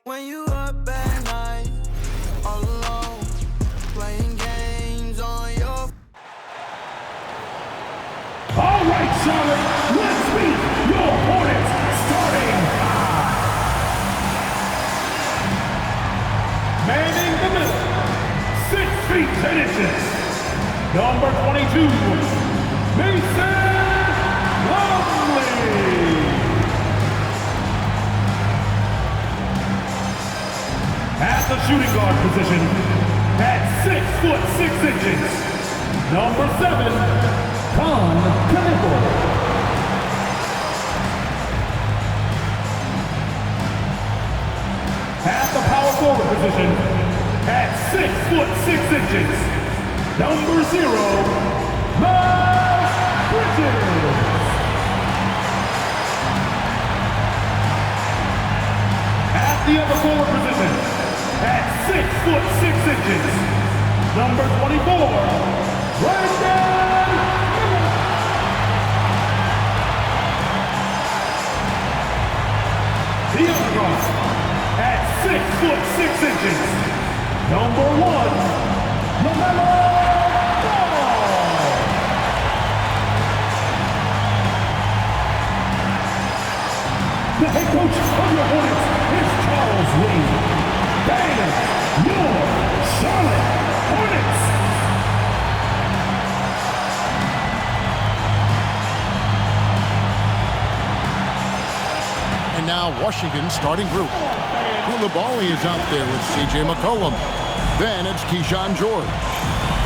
When you up at night, all alone, playing games on your... All right, Charlotte, let's meet your Hornets starting five. Manning the middle, 6 feet 10 inches, number 22, Mason Plumlee. At the shooting guard position, at 6 foot 6 inches, number 7, Knuckle. At the power forward position, at 6 foot 6 inches, number 0, Miles Bridges. At the other forward position, at 6 foot 6 inches, number 24, Ryzen. The other guard, at 6 foot 6 inches, number 1, LaMelo Ball. The head coach of your Hornets is Charles Lee. And your Charlotte Hornets. And now Washington's starting group. Koulibaly is out there with C.J. McCollum. Then it's Keyshawn George.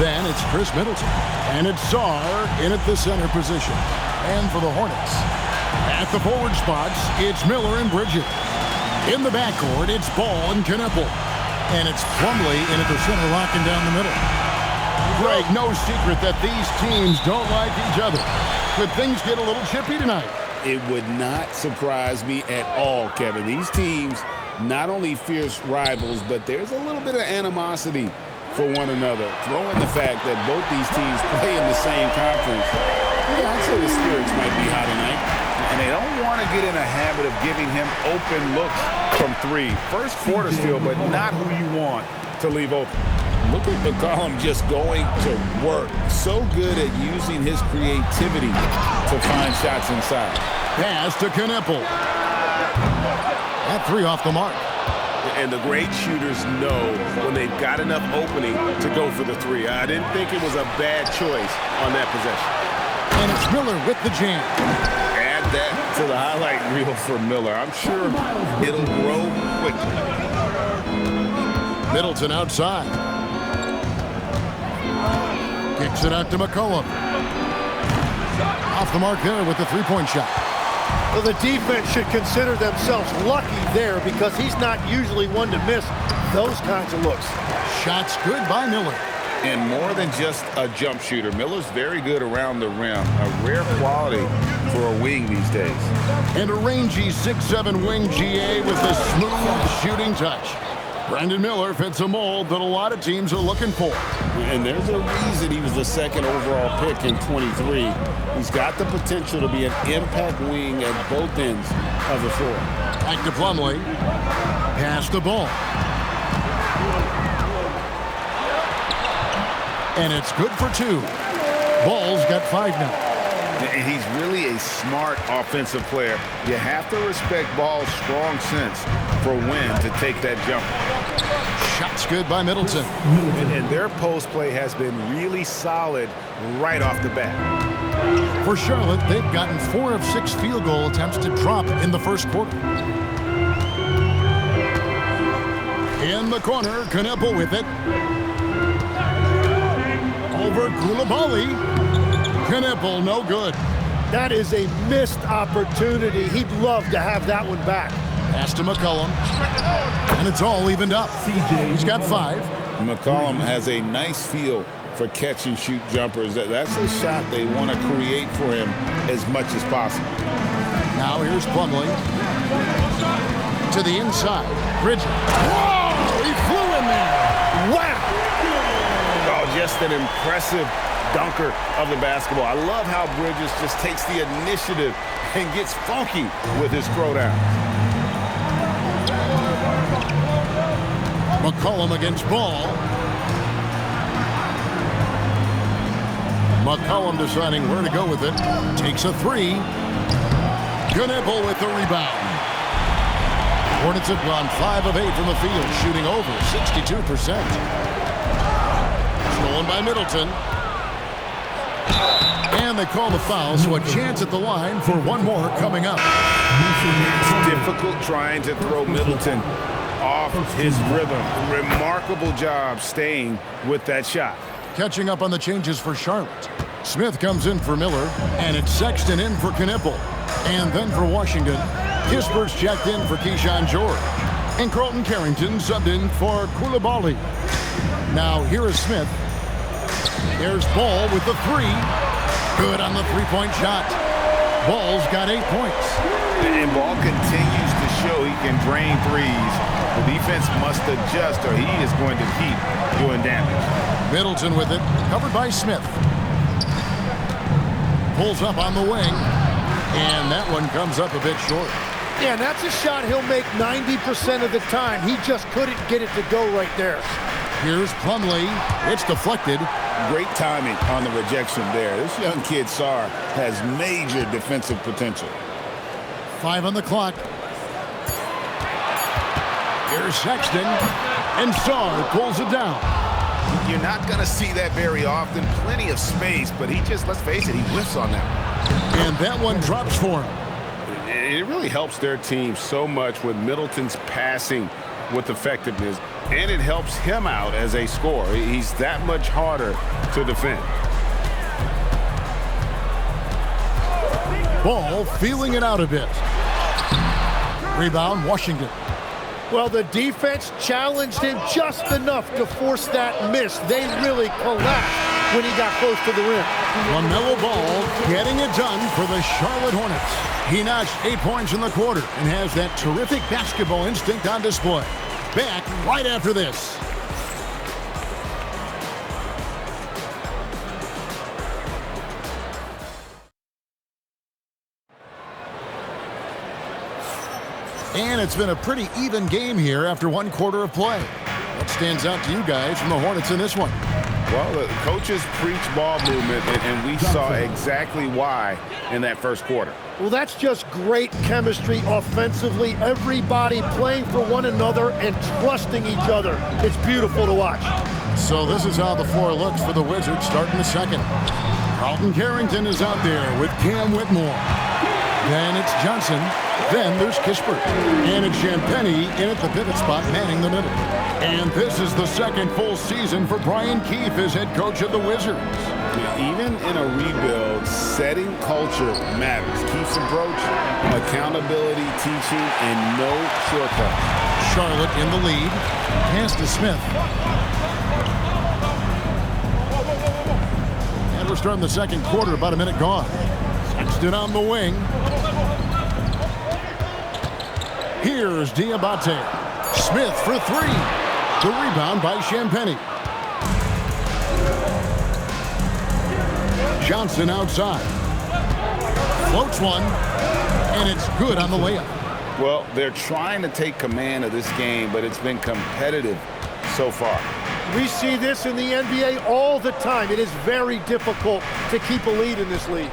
Then it's Chris Middleton. And it's Sarr in at the center position. And for the Hornets, at the forward spots, it's Miller and Bridges. In the backcourt, it's Ball and Knuckle. And it's Plumlee in at the center, locking down the middle. Greg, no secret that these teams don't like each other. Could things get a little chippy tonight? It would not surprise me at all, Kevin. These teams, not only fierce rivals, but there's a little bit of animosity for one another. Throw in the fact that both these teams play in the same conference. Yeah, I'd say the spirits might be high tonight. And they don't want to get in a habit of giving him open looks from 3. First quarter still, but not who you want to leave open. Look at McCollum just going to work. So good at using his creativity to find shots inside. Pass to Knuckle. That 3 off the mark. And the great shooters know when they've got enough opening to go for the 3. I didn't think it was a bad choice on that possession. And it's Miller with the jam. Add that to the highlight reel for Miller. I'm sure it'll grow quickly. Middleton outside. Kicks it out to McCollum. Off the mark there with the three-point shot. Well, the defense should consider themselves lucky there because he's not usually one to miss those kinds of looks. Shots good by Miller. And more than just a jump shooter, Miller's very good around the rim. A rare quality for a wing these days. And a rangy 6'7" wing GA with a smooth shooting touch. Brandon Miller fits a mold that a lot of teams are looking for. And there's a reason he was the 2nd overall pick in 23. He's got the potential to be an impact wing at both ends of the floor. Back to Plumlee. Pass the ball. And it's good for 2. Ball's got 5 now. And he's really a smart offensive player. You have to respect Ball's strong sense for when to take that jump. Shots good by Middleton. And their post play has been really solid right off the bat. For Charlotte, they've gotten 4 of 6 field goal attempts to drop in the first quarter. In the corner, Knuckle with it. Over Koulibaly. Knuckle, no good. That is a missed opportunity. He'd love to have that one back. Pass to McCollum. And it's all evened up. He's got 5. McCollum has a nice feel for catch and shoot jumpers. That's a shot they want to create for him as much as possible. Now here's Plumlee. To the inside. Bridges. Whoa! He flew in there. Wow! Oh, just an impressive dunker of the basketball. I love how Bridges just takes the initiative and gets funky with his throwdown. McCollum against Ball. McCollum deciding where to go with it. Takes a three. Knipple with the rebound. Hornets have gone 5 of 8 from the field, shooting over 62%. Stolen by Middleton. And they call the foul, so a chance at the line for one more coming up. It's difficult trying to throw Middleton off his rhythm. Remarkable job staying with that shot. Catching up on the changes for Charlotte. Smith comes in for Miller, and it's Sexton in for Knipple. And then for Washington, Kisper's checked in for Keyshawn George. And Carlton Carrington subbed in for Koulibaly. Now here is Smith. There's Ball with the three. Good on the three-point shot. Ball's got 8 points. And Ball continues to show he can drain threes. The defense must adjust or he is going to keep doing damage. Middleton with it, covered by Smith. Pulls up on the wing, and that one comes up a bit short. Yeah, and that's a shot he'll make 90% of the time. He just couldn't get it to go right there. Here's Plumlee. It's deflected. Great timing on the rejection there. This young kid, Sarr, has major defensive potential. 5 on the clock. Here's Sexton, and Sarr pulls it down. You're not going to see that very often. Plenty of space, but he just, let's face it, he whiffs on that. And that one drops for him. It really helps their team so much with Middleton's passing with effectiveness, and it helps him out as a scorer. He's that much harder to defend. Ball feeling it out a bit. Rebound, Washington. Well, the defense challenged him just enough to force that miss. They really collapsed when he got close to the rim. LaMelo Ball getting it done for the Charlotte Hornets. He notched 8 points in the quarter and has that terrific basketball instinct on display. Back right after this. And it's been a pretty even game here after 1 quarter of play. What stands out to you guys from the Hornets in this one? Well, the coaches preach ball movement, and we saw exactly why in that first quarter. Well, that's just great chemistry offensively. Everybody playing for one another and trusting each other. It's beautiful to watch. So this is how the floor looks for the Wizards starting the second. Carlton Carrington is out there with Cam Whitmore. Then it's Johnson. Then there's Kisper. And it's Champagnie in at the pivot spot, manning the middle. And this is the second full season for Brian Keefe as head coach of the Wizards. Even in a rebuild, setting culture matters. Keefe's approach, accountability, teaching, and no shortcuts. Charlotte in the lead. Pass to Smith. And we're starting the second quarter, about a minute gone. Sexton on the wing. Here's Diabate. Smith for three. The rebound by Champagnie. Johnson outside. Floats one. And it's good on the layup. Well, they're trying to take command of this game, but it's been competitive so far. We see this in the NBA all the time. It is very difficult to keep a lead in this league.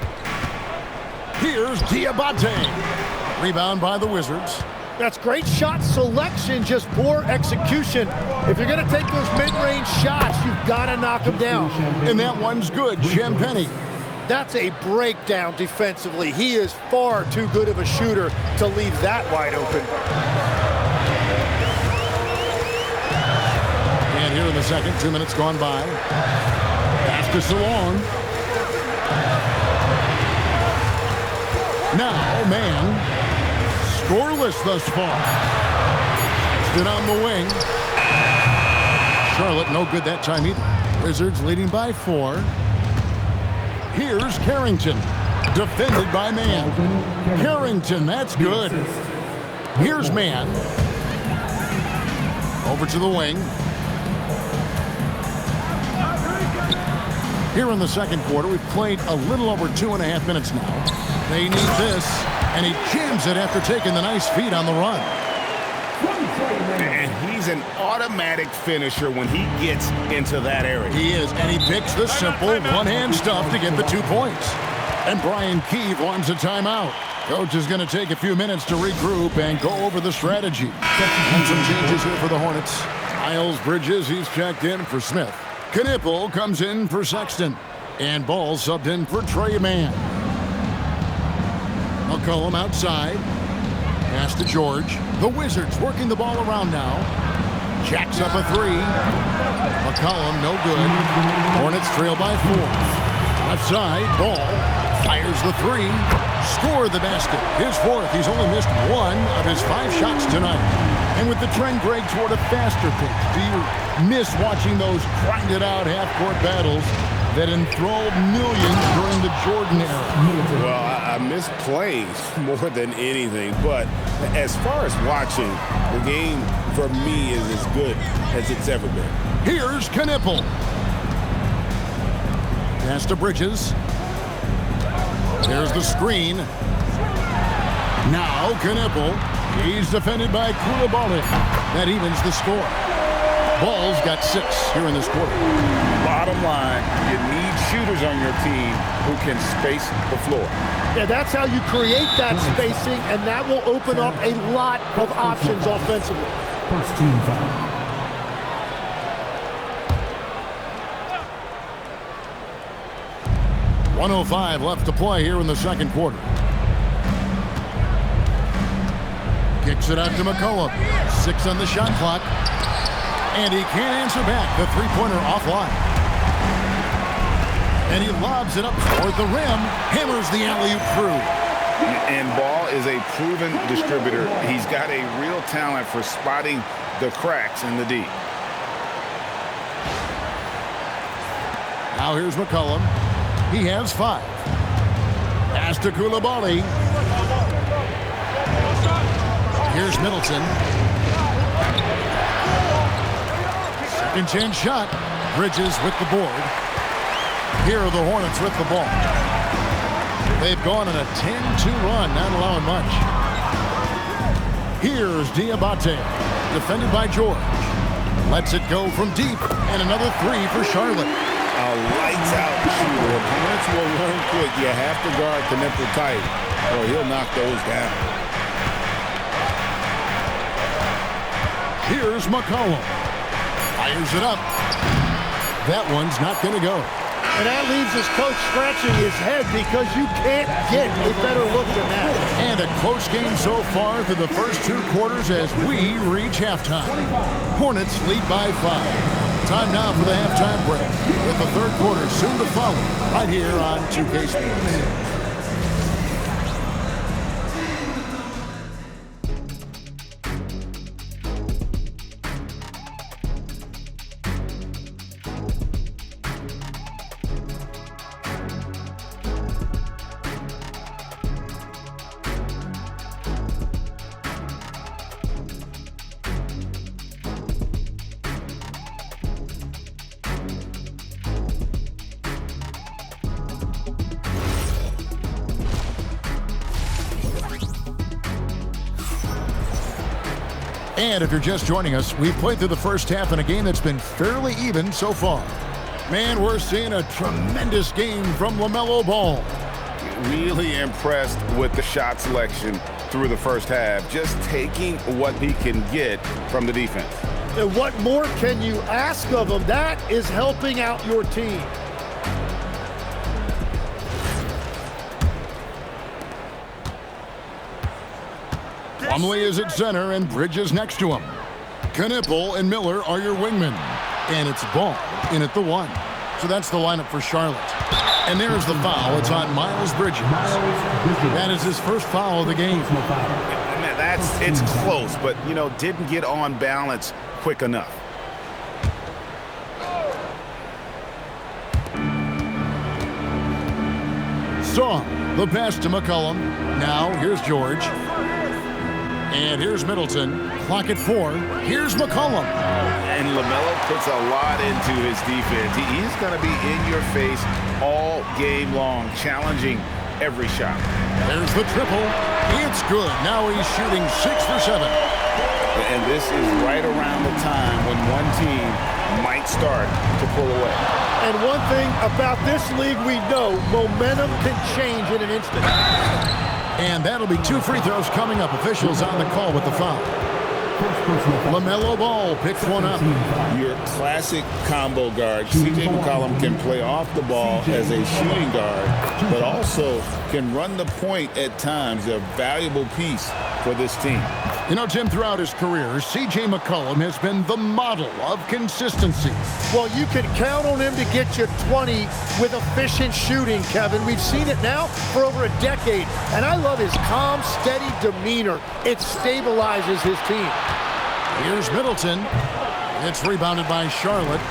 Here's Diabate. Rebound by the Wizards. That's great shot selection, just poor execution. If you're going to take those mid-range shots, you've got to knock them down. And that one's good, Champagnie. That's a breakdown defensively. He is far too good of a shooter to leave that wide open. And here in the second, 2 minutes gone by. Pass to Salong. Now, man. Scoreless thus far. Stood on the wing. Charlotte no good that time either. Wizards leading by 4. Here's Carrington. Defended by Man. Carrington, that's good. Here's Man. Over to the wing. Here in the second quarter, we've played a little over 2.5 minutes now. They need this. And he jams it after taking the nice feed on the run. And he He's an automatic finisher when he gets into that area. He is, and he picks the simple one-hand stuff to get the 2 points. And Brian Keefe wants a timeout. Coach is going to take a few minutes to regroup and go over the strategy. And some changes here for the Hornets. Miles Bridges, he's checked in for Smith. Knipple comes in for Sexton. And Ball subbed in for Trey Mann. McCollum outside. Pass to George. The Wizards working the ball around now. Jacks up a three. McCollum, no good. Hornets trail by 4. Left side, Ball fires the three. Score the basket. His 4th. He's only missed 1 of his 5 shots tonight. And with the trend, Greg, toward a faster pace, do you miss watching those grinded-out half-court battles that enthralled millions during the Jordan era? Well, I miss playing more than anything, but as far as watching, the game for me is as good as it's ever been. Here's Knipple. Pass to Bridges. There's the screen. Now Knipple. He's defended by Koulibaly. That evens the score. Ball's got 6 here in this quarter. Bottom line, you need shooters on your team who can space the floor. Yeah, that's how you create that spacing, and that will open up a lot of options offensively. First team foul. .105 left to play here in the second quarter. Kicks it out to McCollum. 6 on the shot clock. And he can't answer back. The three-pointer offline. And he lobs it up toward the rim. Hammers the alley-oop through. And Ball is a proven distributor. He's got a real talent for spotting the cracks in the D. Now here's McCollum. He has 5. Pass to Koulibaly. Here's Middleton. Second chance shot. Bridges with the board. Here are the Hornets with the ball. They've gone on a 10-2 run, not allowing much. Here's Diabate, defended by George. Lets it go from deep, and another 3 for Charlotte. A lights-out shooter. Opponents will learn quick. You have to guard the nipple tight, or he'll knock those down. Here's McCollum. Fires it up. That one's not going to go. And that leaves his coach scratching his head because you can't get a better look than that. And a close game so far through the first 2 quarters as we reach halftime. Hornets lead by 5. Time now for the halftime break, with the third quarter soon to follow, right here on 2K Sports. And if you're just joining us, we've played through the first half in a game that's been fairly even so far. Man, we're seeing a tremendous game from LaMelo Ball. Really impressed with the shot selection through the first half, just taking what he can get from the defense. And what more can you ask of him? That is helping out your team. Plumlee is at center and Bridges next to him. Knipple and Miller are your wingmen. And it's Ball in at the 1. So that's the lineup for Charlotte. And there's the foul. It's on Miles Bridges. That is his first foul of the game. It's close, but, didn't get on balance quick enough. Saw the pass to McCollum. Now here's George. And here's Middleton. Clock at 4. Here's McCollum. And LaMelo puts a lot into his defense. He's going to be in your face all game long, challenging every shot. There's the triple. It's good. Now he's shooting 6 for 7. And this is right around the time when one team might start to pull away. And one thing about this league we know, momentum can change in an instant. And that'll be 2 free throws coming up. Officials on the call with the foul. LaMelo Ball picks one up. Your classic combo guard. C.J. McCollum can play off the ball as a shooting guard, but also can run the point at times. A valuable piece for this team. You know, Tim, throughout his career, C.J. McCollum has been the model of consistency. Well, you can count on him to get you 20 with efficient shooting, Kevin. We've seen it now for over a decade, and I love his calm, steady demeanor. It stabilizes his team. Here's Middleton. It's rebounded by Charlotte.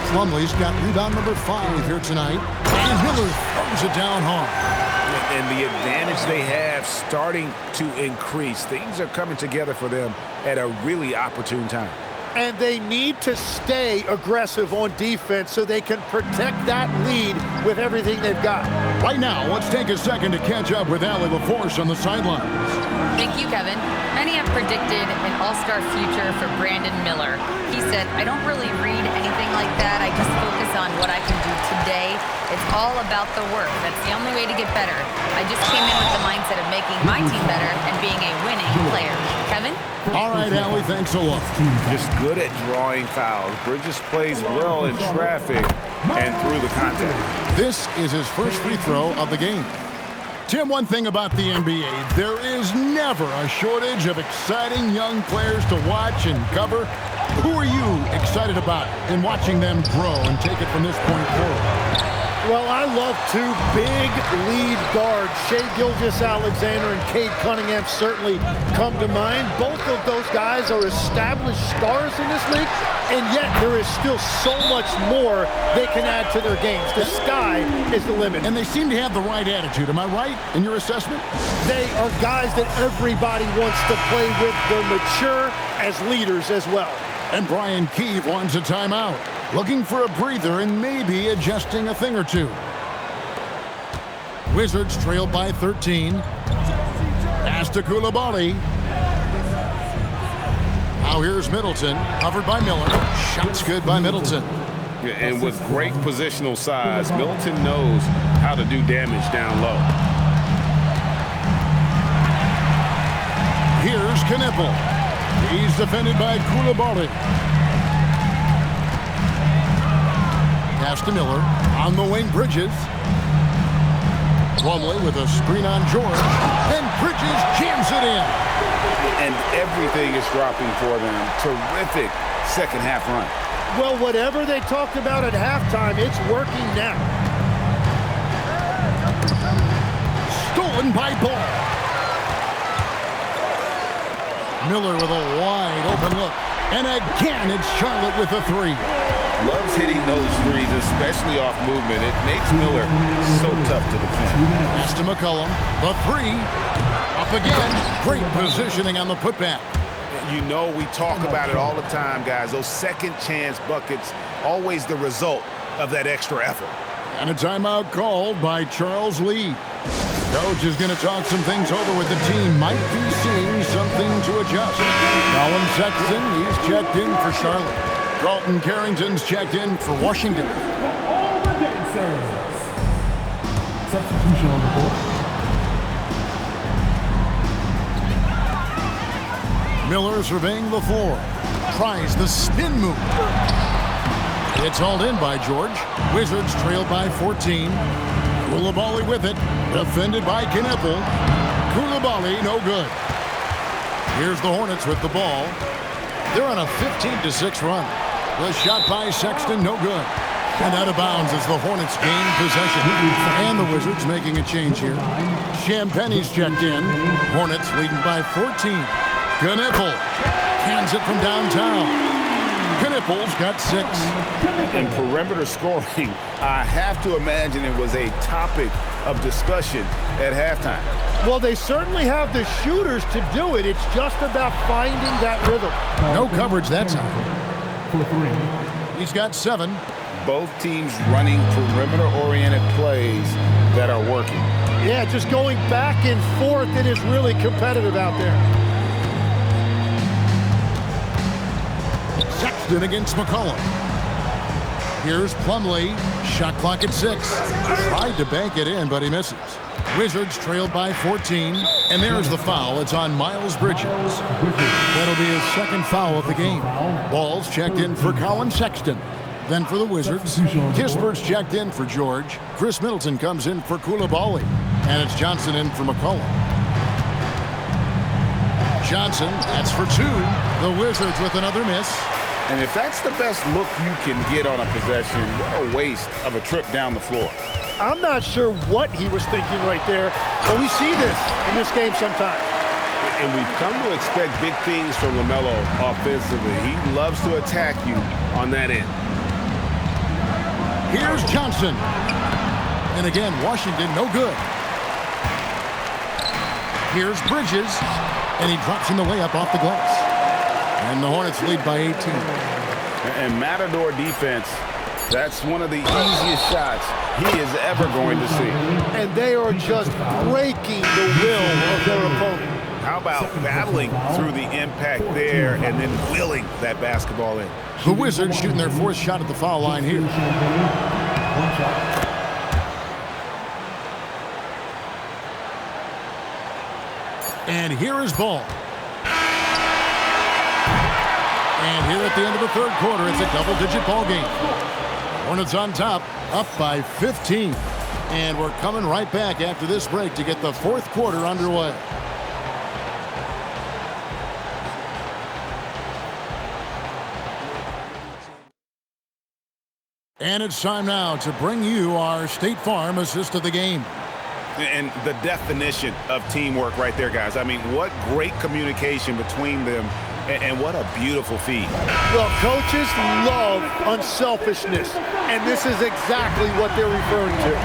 Plumlee's got rebound number 5 here tonight. And Miller throws it down hard. And the advantage they have starting to increase. Things are coming together for them at a really opportune time. And they need to stay aggressive on defense so they can protect that lead with everything they've got. Right now, let's take a second to catch up with Allie LaForce on the sidelines. Thank you, Kevin. Many have predicted an all-star future for Brandon Miller. He said, I don't really read anything like that. I just focus on what I can do today. It's all about the work. That's the only way to get better. I just came in with the mindset of making my team better and being a winning player. Kevin? All right, Allie, thanks a lot. Just good at drawing fouls. Bridges plays well in traffic and through the contact. This is his first free throw of the game. Tim, one thing about the NBA, there is never a shortage of exciting young players to watch and cover. Who are you excited about in watching them grow and take it from this point forward? Well, I love 2 big lead guards. Shai Gilgeous-Alexander and Cade Cunningham certainly come to mind. Both of those guys are established stars in this league, and yet there is still so much more they can add to their games. The sky is the limit. And they seem to have the right attitude. Am I right in your assessment? They are guys that everybody wants to play with. They're mature as leaders as well. And Brian Keefe wants a timeout. Looking for a breather and maybe adjusting a thing or two. Wizards trailed by 13. Pass to Coulibaly. Now here's Middleton, covered by Miller. Shots good by Middleton. Yeah, and with great positional size, Middleton knows how to do damage down low. Here's Knipple. He's defended by Coulibaly. Pass to Miller. On the wing, Bridges. Plumlee with a screen on George. And Bridges jams it in. And everything is dropping for them. Terrific second half run. Well, whatever they talked about at halftime, it's working now. Stolen by Ball. Miller with a wide open look. And again, it's Charlotte with a 3. Loves hitting those threes, especially off movement. It makes Miller so tough to defend. Pass to McCollum. The 3. Up again. Great positioning on the putback. You know, we talk about it all the time, guys. Those second chance buckets, always the result of that extra effort. And a timeout called by Charles Lee. Coach is going to talk some things over with the team. Might be seeing something to adjust. Colin Sexton, he's checked in for Charlotte. Dalton Carrington's checked in for Washington. All the dancers. Substitution on the board. Miller surveying the floor. Tries the spin move. It's hauled in by George. Wizards trailed by 14. Coulibaly with it. Defended by Knipple. Coulibaly, no good. Here's the Hornets with the ball. They're on a 15-6 run. The shot by Sexton, no good. And out of bounds as the Hornets gain possession. And the Wizards making a change here. Champagne's checked in. Hornets leading by 14. Knipple hands it from downtown. Knipple's got 6. And perimeter scoring, I have to imagine it was a topic of discussion at halftime. Well, they certainly have the shooters to do it. It's just about finding that rhythm. No coverage that time. For 3. He's got 7. Both teams running perimeter-oriented plays that are working. Yeah, just going back and forth. It is really competitive out there. Sexton against McCollum. Here's Plumlee. Shot clock at 6. Tried to bank it in, but he misses. Wizards trailed by 14. And there's the foul. It's on Miles Bridges. That'll be his second foul of the game. Ball's checked in for Colin Sexton. Then for the Wizards, Kispert's checked in for George. Chris Middleton comes in for Koulibaly. And it's Johnson in for McCollum. Johnson, that's for 2. The Wizards with another miss. And if that's the best look you can get on a possession, what a waste of a trip down the floor. I'm not sure what he was thinking right there, but we see this in this game sometimes. And we've come to expect big things from LaMelo offensively. He loves to attack you on that end. Here's Johnson. And again, Washington no good. Here's Bridges. And he drops in the layup off the glass. And the Hornets lead by 18. And Matador defense, that's one of the easiest shots he is ever going to see. And they are just breaking the will of their opponent. How about battling through the impact there and then willing that basketball in? The Wizards shooting their 4th shot at the foul line here. And here is Ball. And here at the end of the 3rd quarter, it's a double-digit ball game. Hornets on top, up by 15. And we're coming right back after this break to get the 4th quarter underway. And it's time now to bring you our State Farm assist of the game. And the definition of teamwork right there, guys. I mean, what great communication between them, and what a beautiful feed. Well, coaches love unselfishness, and this is exactly what they're referring to.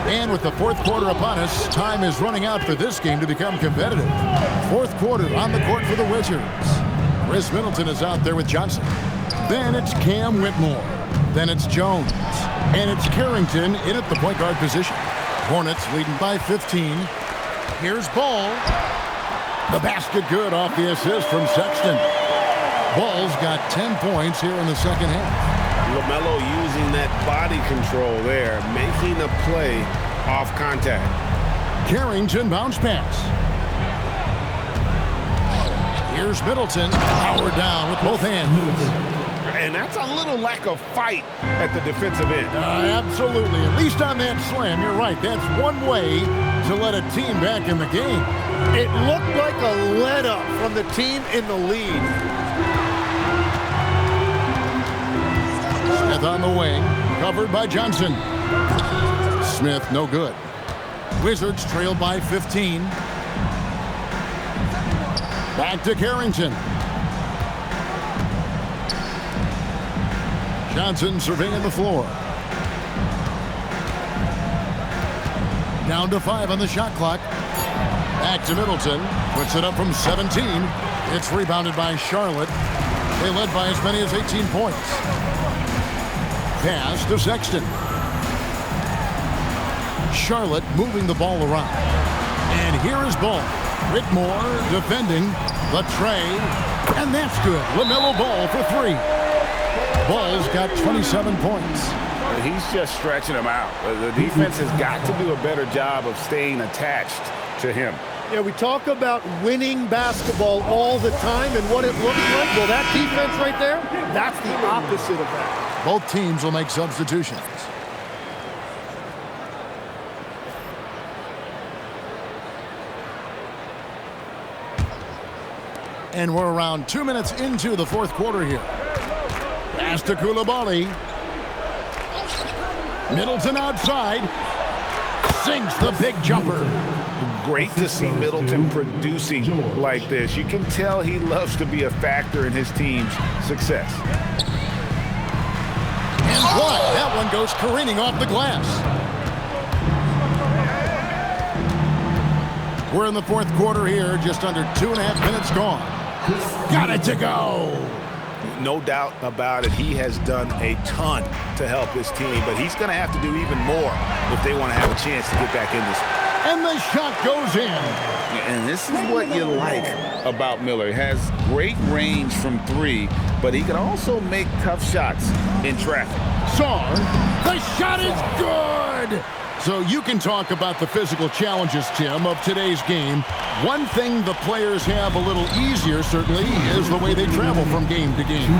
And with the 4th quarter upon us, time is running out for this game to become competitive. 4th quarter on the court for the Wizards. Chris Middleton is out there with Johnson. Then it's Cam Whitmore. Then it's Jones. And it's Carrington in at the point guard position. Hornets leading by 15. Here's Ball. The basket good off the assist from Sexton. Ball's got 10 points here in the 2nd half. LaMelo using that body control there, making a play off contact. Carrington bounce pass. Here's Middleton. Powered down with both hands. And that's a little lack of fight at the defensive end. Absolutely. At least on that slam, you're right. That's one way to let a team back in the game. It looked like a let-up from the team in the lead. Smith on the wing, covered by Johnson. Smith, no good. Wizards trailed by 15. Back to Carrington. Johnson surveying the floor. Down to 5 on the shot clock. Back to Middleton. Puts it up from 17. It's rebounded by Charlotte. They led by as many as 18 points. Pass to Sexton. Charlotte moving the ball around. And here is Ball. Whitmore defending. The tray. And that's good. LaMelo Ball for 3. Ball's got 27 points. He's just stretching them out. The defense has got to do a better job of staying attached to him. Yeah, we talk about winning basketball all the time and what it looks like. Well, that defense right there, that's the opposite of that. Both teams will make substitutions. And we're around 2 minutes into the 4th quarter here. Pass to Koulibaly. Middleton outside. Sinks the big jumper. Great to see Middleton producing like this. You can tell he loves to be a factor in his team's success. And what? That one goes careening off the glass. We're in the 4th quarter here. Just under 2.5 minutes gone. Got it to go. No doubt about it. He has done a ton to help his team, but he's going to have to do even more if they want to have a chance to get back in this. And the shot goes in. And this is what you like about Miller. He has great range from three, but he can also make tough shots in traffic. Sarr, the shot is good! So you can talk about the physical challenges, Tim, of today's game. One thing the players have a little easier, certainly, is the way they travel from game to game.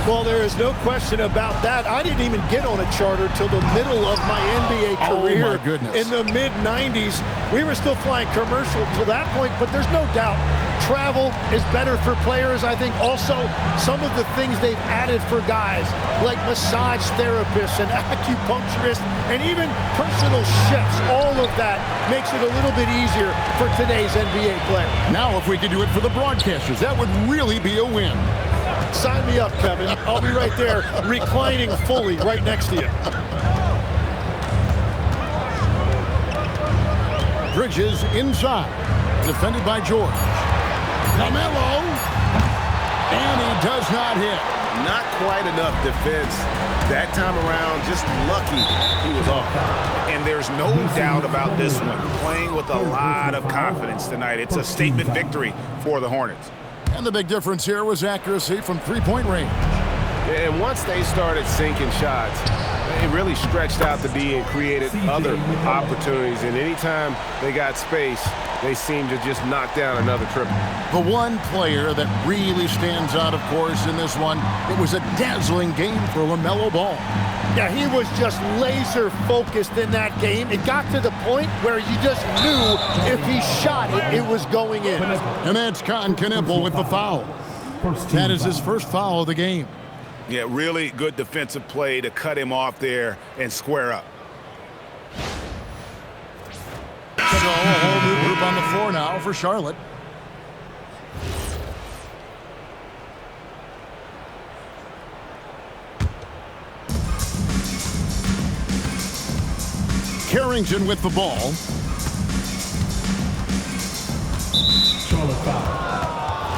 Well, there is no question about that. I didn't even get on a charter till the middle of my NBA career. Oh, my goodness. In the mid-90s. We were still flying commercial till that point, but there's no doubt travel is better for players. I think also some of the things they've added for guys, like massage therapists and acupuncturists and even personal chefs, all of that makes it a little bit easier for today's NBA player. Now, if we could do it for the broadcasters, that would really be a win. Sign me up, Kevin. I'll be right there, reclining fully right next to you. Bridges inside, defended by George. LaMelo, and he does not hit. Not quite enough defense that time around. Just lucky he was off. And there's no doubt about this one. Playing with a lot of confidence tonight. It's a statement victory for the Hornets. And the big difference here was accuracy from three-point range. And once they started sinking shots, it really stretched out the D and created other opportunities. And anytime they got space, they seemed to just knock down another triple. The one player that really stands out, of course, in this one, it was a dazzling game for LaMelo Ball. Yeah, he was just laser focused in that game. It got to the point where you just knew if he shot it, it was going in. And that's Con Knipple with the foul. That is his first foul of the game. Yeah, really good defensive play to cut him off there and square up. So a whole new group on the floor now for Charlotte. Carrington with the ball.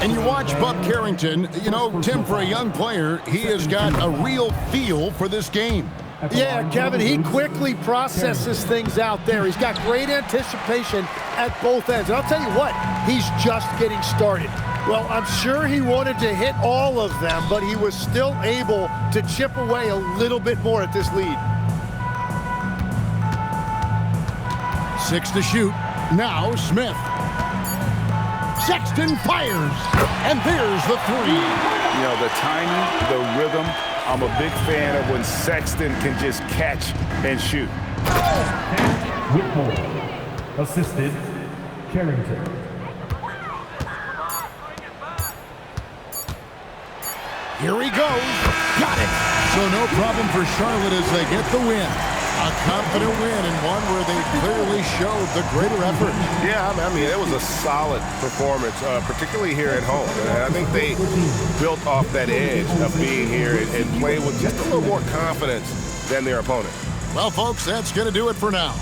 And you watch Bub Carrington, you know, Tim, for a young player, he has got a real feel for this game. Yeah, Kevin, he quickly processes things out there. He's got great anticipation at both ends. And I'll tell you what, he's just getting started. Well, I'm sure he wanted to hit all of them, but he was still able to chip away a little bit more at this lead. 6 to shoot. Now Smith. Sexton fires, and there's the three. You know, the timing, the rhythm, I'm a big fan of when Sexton can just catch and shoot. Whitmore, assisted Carrington. Here he goes. Got it. So no problem for Charlotte as they get the win. A confident win and one where they clearly showed the greater effort. Yeah, I mean, it was a solid performance, particularly here at home. And I think they built off that edge of being here and playing with just a little more confidence than their opponent. Well, folks, that's going to do it for now.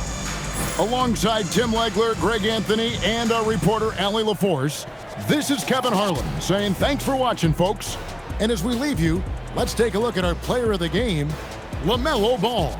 Alongside Tim Legler, Greg Anthony, and our reporter, Allie LaForce, this is Kevin Harlan saying thanks for watching, folks. And as we leave you, let's take a look at our player of the game, LaMelo Ball.